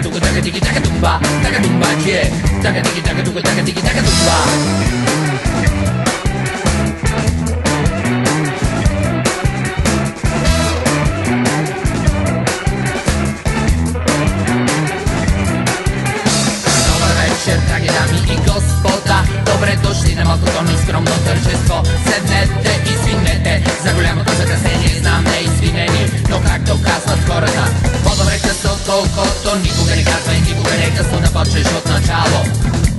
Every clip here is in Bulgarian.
duga daga digi daga dumba yeah. Daga digi daga duga daga digi daga dumba. Dragi dami i gospoda, dobre došli na malkotorno i skromno trčestvo. Sednete i svinete, zaguljamo to za kasnije, znam ne i svineni, no kak dokazat korona. Podom rekla so toliko, to nikoga ne kazva i nikoga ne kazva, da počeš od načalo.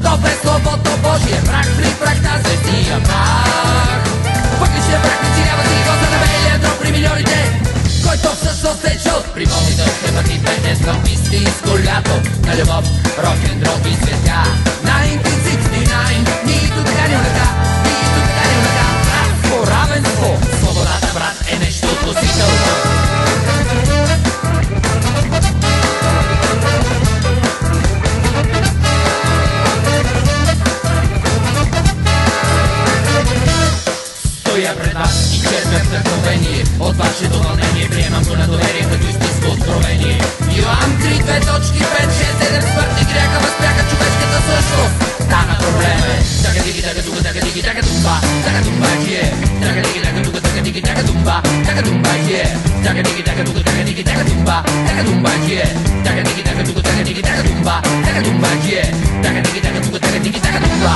Dobre slobodno Božje, mrak priprak na zvezdija mrak. Покриче мрак, не цирява си го за навелия, добри милионите, който всъщност е чуд. Припомни да хлебати едно истинско лято на любов, рок-н-рол и света. 1969, нито така ни улека, нито така ни улека. Братство, равенство, свободата, брат, е нещо относително. Стоя пред вас и черпя вдъхновение от вашето вълнение, приемам го на доверие като истинско откровение. Йоан 3, 2 точки, 5, 6, 7 смъртни гряха възпряха човешката същност. Стана проблеме. Дага диги дага дуга дага диги дага думба yeah. Дага диги дага дуга дага диги дага думба yeah. Дага диги дага дуга дага диги дага думба yeah. Дага диги дага дуга дага диги дага думба yeah. Дага диги дага дуга дага диги дага думба.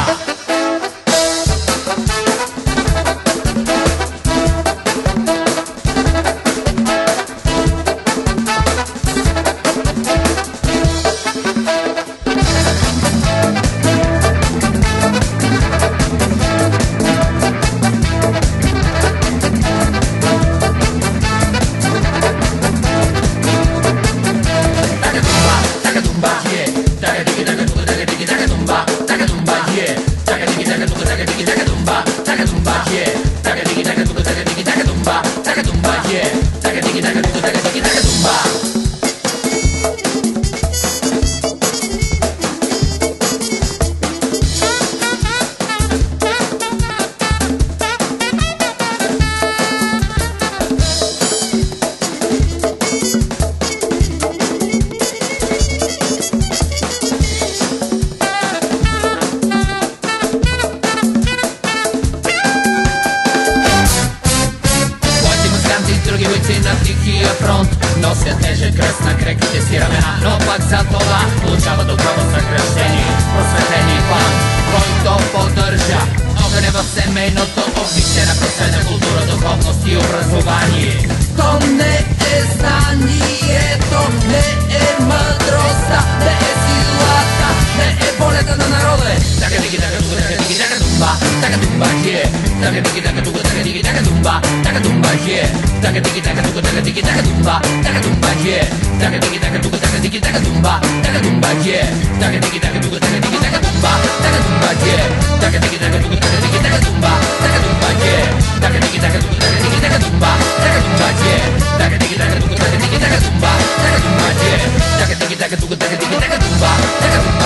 Други бойци на тихия фронт носят тежък кръст на крехките си рамена, но пак за това получава добро съкръщение. Просветление план, който поддържа огъня в семейното огнище на просвета, култура, духовност и образование. То не е знанието, не е мъдростта, не е силата, не е волята на народа. Дага диги дага дуга дага диги дага думба yeah. Дага диги дага дуга дага диги дага думба yeah. Дага диги дага дуга дага диги дага думба yeah. Дага диги дага дуга дага диги дага думба yeah. Дага диги дага дуга дага диги дага думба yeah. Дага диги дага дуга дага диги дага думба yeah. Дага диги дага дуга дага диги дага думба yeah. Дага диги дага дуга дага диги дага думба yeah. Дага диги дага дуга дага диги дага думба